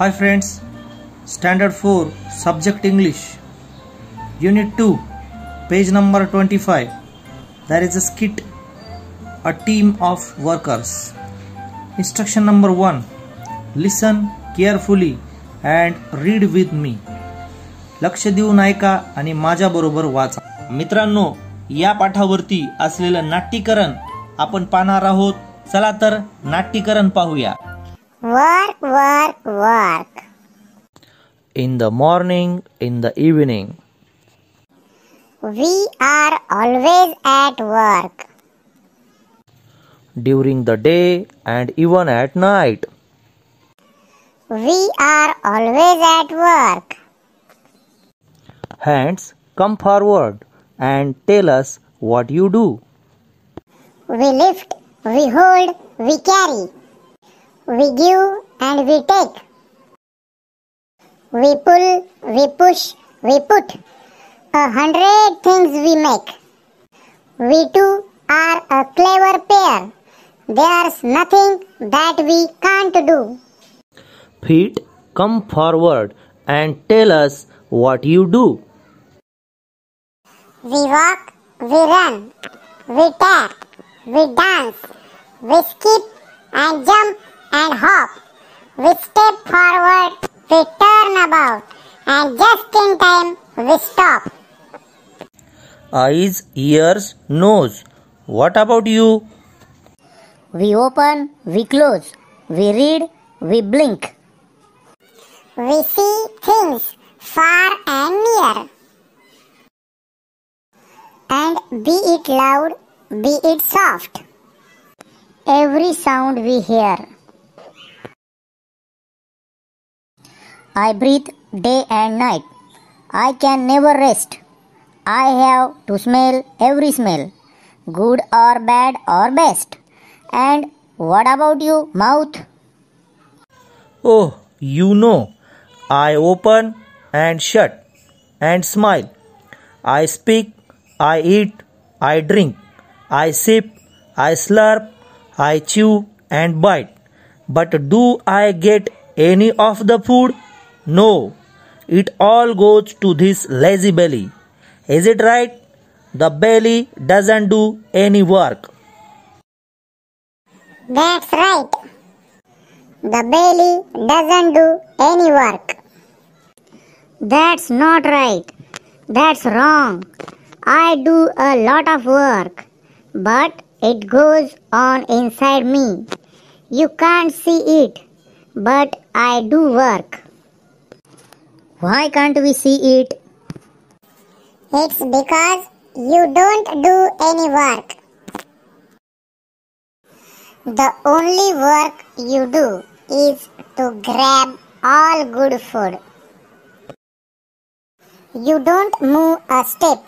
Hi friends, Standard 4, Subject English, Unit 2, page number 25. There is a skit, a team of workers. Instruction number 1. Listen carefully and read with me. लक्ष देऊन ऐका आणि माझ्या बरोबर वाचा. मित्रांनो, या पाठावरती असलेलं नाट्यीकरण आपण पाहणार आहोत. चला तर नाट्यीकरण पाहूया. Work, work, work. In the morning, in the evening. We are always at work. During the day and even at night. We are always at work. Hands, come forward and tell us what you do. We lift, we hold, we carry. We give and we take. We pull, we push, we put. 100 things we make. We two are a clever pair. There's nothing that we can't do. Feet, come forward and tell us what you do. We walk, we run, we tap, we dance, we skip and jump and hop. We step forward, we turn about, and just in time we stop. Eyes, ears, nose. What about you? We open, we close, we read, we blink. We see things far and near. And be it loud, be it soft. Every sound we hear. I breathe day and night. I can never rest. I have to smell every smell, good or bad or best. And what about you, mouth? Oh, you know, I open and shut and smile. I speak, I eat, I drink, I sip, I slurp, I chew and bite. But do I get any of the food? No, it all goes to this lazy belly. Is it right? The belly doesn't do any work. That's right. The belly doesn't do any work. That's not right. That's wrong. I do a lot of work, but it goes on inside me. You can't see it, but I do work. Why can't we see it? It's because you don't do any work. The only work you do is to grab all good food. You don't move a step.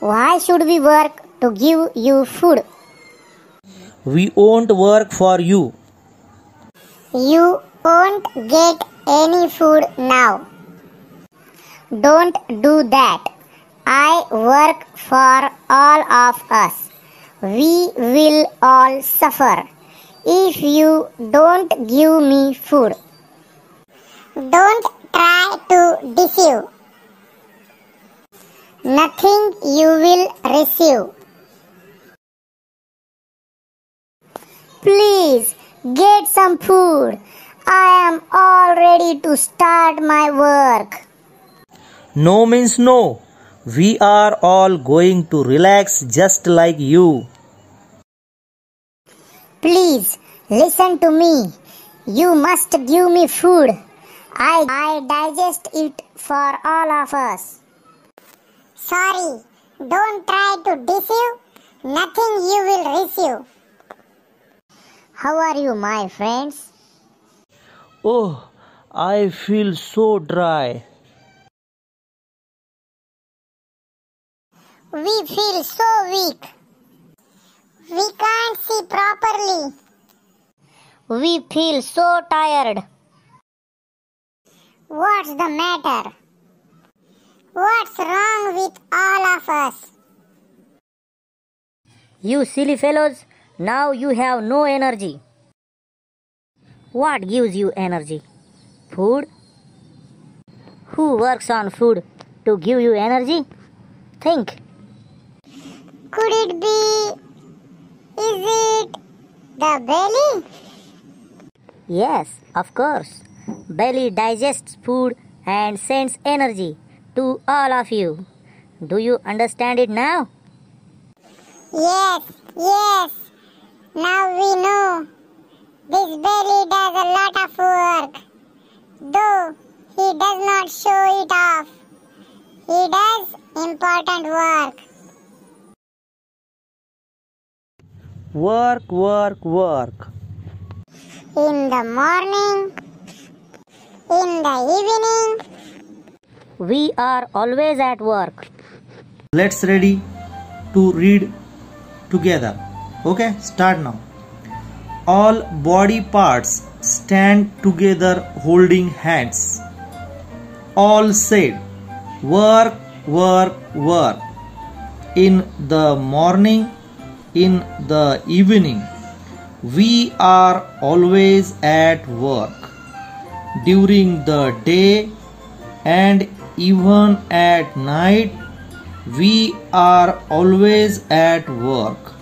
Why should we work to give you food? We won't work for you. You won't get any food now. Don't do that. I work for all of us. We will all suffer if you don't give me food. Don't try to deceive. Nothing you will receive. Please get some food. I am all ready to start my work. No means no. We are all going to relax just like you. Please listen to me. You must give me food. I digest it for all of us. Sorry, don't try to deceive. Nothing you will receive. How are you, my friends? Oh, I feel so dry. We feel so weak. We can't see properly. We feel so tired. What's the matter? What's wrong with all of us? You silly fellows, now you have no energy. What gives you energy? Food? Who works on food to give you energy? Think. Could it be? Is it the belly? Yes, of course. Belly digests food and sends energy to all of you. Do you understand it now? Yes, yes. Now we know. This belly does a lot of work. Though he does not show it off. He does important work. Work, work, work. In the morning, in the evening. We are always at work. Let's ready to read together. Okay, start now. All body parts stand together holding hands. All said, work, work, work. In the morning, in the evening, we are always at work. During the day and even at night, we are always at work.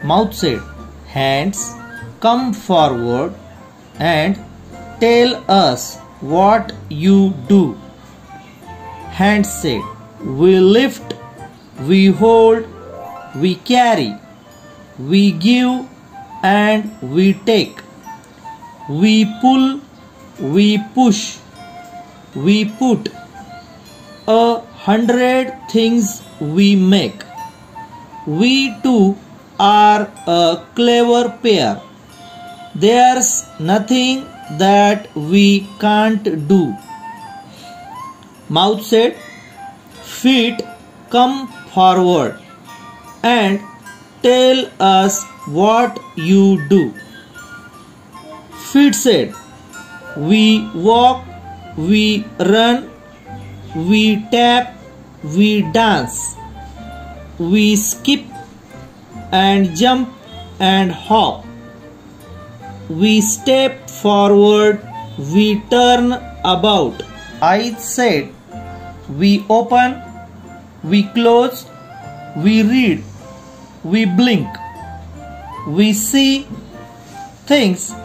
Mouth said, hands, come forward and tell us what you do. Hands said, we lift, we hold, we carry, we give and we take. We pull, we push, we put. 100 things we make. We two are a clever pair. There's nothing that we can't do. Mouth said, feet, come forward and tell us what you do. Feet said, we walk, we run, we tap, we dance, we skip and jump and hop. We step forward, we turn about. Eyes said, we open, we close, we read, we blink. We see things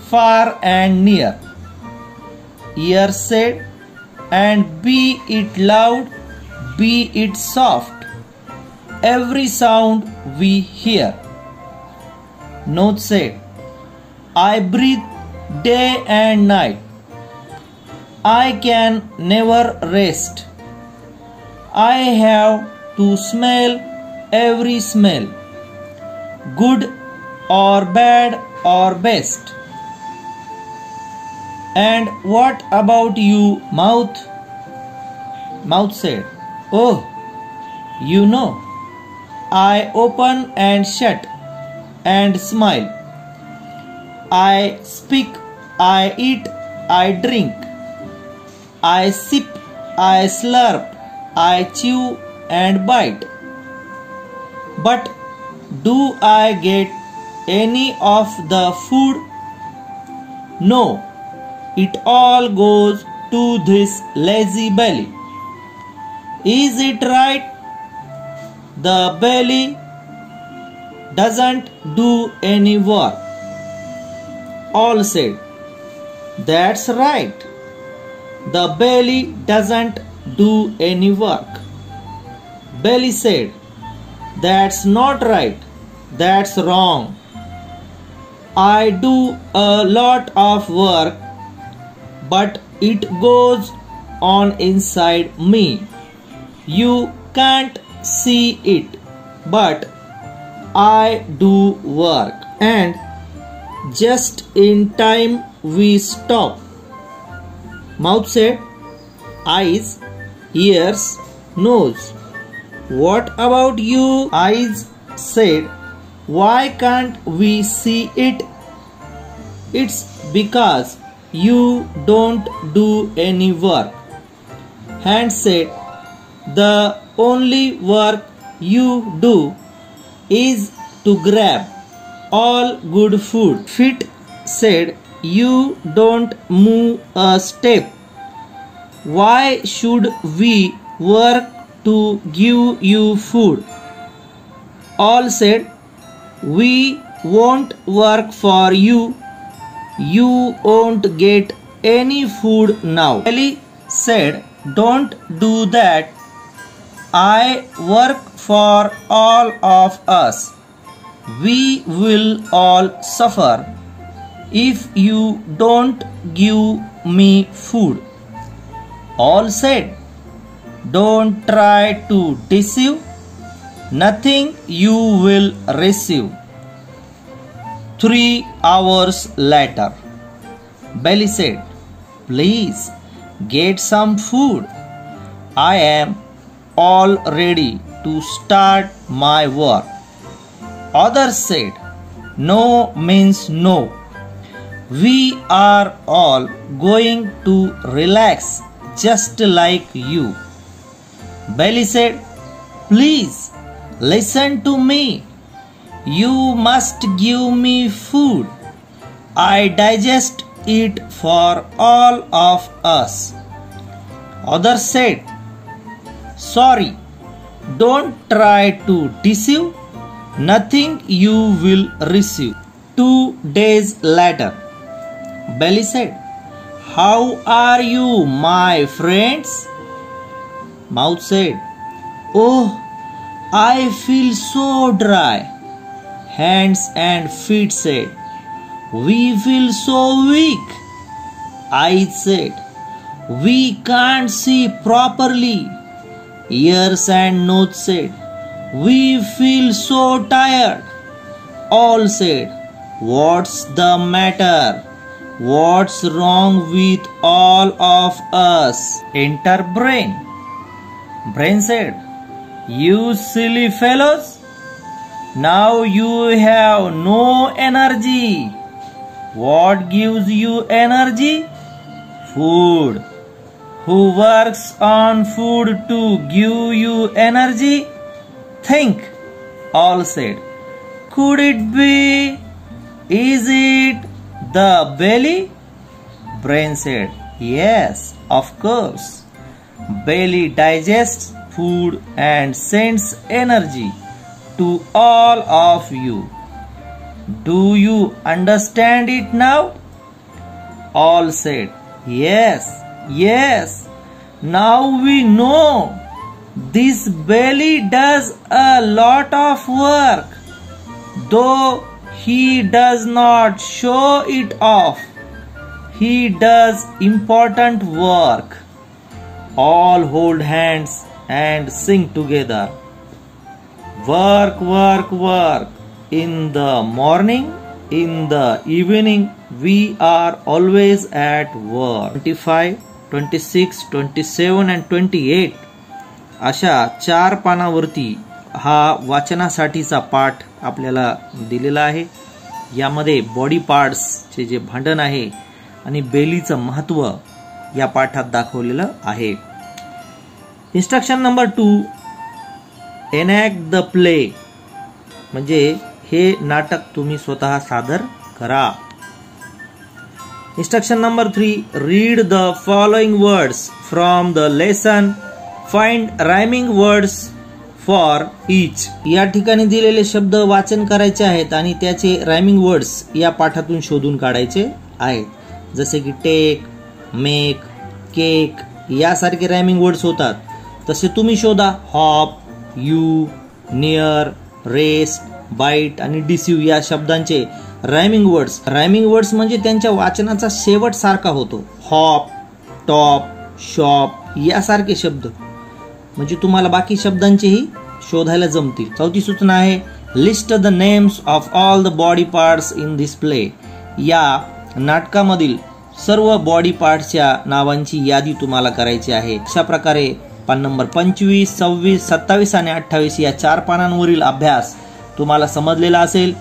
far and near. Ears said, and be it loud, be it soft, every sound we hear. Nose said, I breathe day and night. I can never rest. I have to smell every smell, good or bad or best. And what about you, mouth? Mouth said, oh, you know, I open and shut and smile. I speak, I eat, I drink. I sip, I slurp, I chew and bite. But do I get any of the food? No, it all goes to this lazy belly. Is it right? The belly doesn't do any work. All said, that's right. The belly doesn't do any work. Belly said, that's not right. That's wrong. I do a lot of work, but it goes on inside me. You can't see it, but I do work. And just in time we stop. Mouth said, eyes, ears, nose. What about you? Eyes said, why can't we see it? It's because you don't do any work. Hand said, the only work you do is to grab all good food. Feet said, you don't move a step. Why should we work to give you food? All said, we won't work for you. You won't get any food now. Belly said, don't do that. I work for all of us. We will all suffer if you don't give me food. All said, don't try to deceive. Nothing you will receive. 3 hours later, Belly said, please get some food. I am all ready to start my work. Others said, no means no. We are all going to relax just like you. Belly said, please listen to me. You must give me food. I digest it for all of us. Others said, sorry, don't try to deceive. Nothing you will receive. 2 days later, Belly said, how are you, my friends? Mouth said, oh, I feel so dry. Hands and feet said, we feel so weak. Eyes said, we can't see properly. Ears and nose said, we feel so tired. All said, what's the matter? What's wrong with all of us? Enter Brain. Brain said, you silly fellows. Now you have no energy. What gives you energy? Food. Who works on food to give you energy? Think. All said, could it be? Is it the belly? Brain said, yes, of course. Belly digests food and sends energy to all of you. Do you understand it now? All said, yes, yes. Now we know. This belly does a lot of work, though he does not show it off. He does important work. All hold hands and sing together. Work, work, work. In the morning, in the evening, we are always at work. 25, 26, 27 and 28 अशा 4 पानावरती हा वाचनासाठीचा पाठ आपल्याला दिलेला आहे. यामध्ये body पार्ट्सचे जे भांडण आहे आणि बेलीचं महत्त्व या पाठात दाखवलेलं आहे. Instruction number 2, enact the play, म्हणजे हे नाटक तुम्ही स्वतः सादर करा. Instruction number 3, read the following words from the lesson. Find rhyming words for each. या ठिकाणी दिलेले शब्द वाचन करायचे आहेत आणि त्याचे रायमिंग वर्ड्स या पाठातून शोधून काढायचे आहेत. जसे की टेक, मेक, केक यासारखे रायमिंग वर्ड्स होतात, तसे तुम्ही शोधा. Hop, you, near, rest, bite आणि डिसीव या शब्दांचे रायमिंग वर्ड्स. रायमिंग वर्ड्स म्हणजे त्यांच्या वाचनाचा शेवट सारखा होतो. हॉप, टॉप, शॉप यासारखे शब्द म्हणजे तुम्हाला बाकी शब्दांचेही शोधायला जमतील. 4थी सूचना आहे, list the names of all the body parts in this play. या नाटकामधील सर्व बॉडी पार्ट्सच्या नावांची यादी तुम्हाला करायची आहे. अशा प्रकारे पान नंबर 25, 26, 27 आणि 28 या 4 पानांवरील अभ्यास तुम्हाला समजलेला असेल.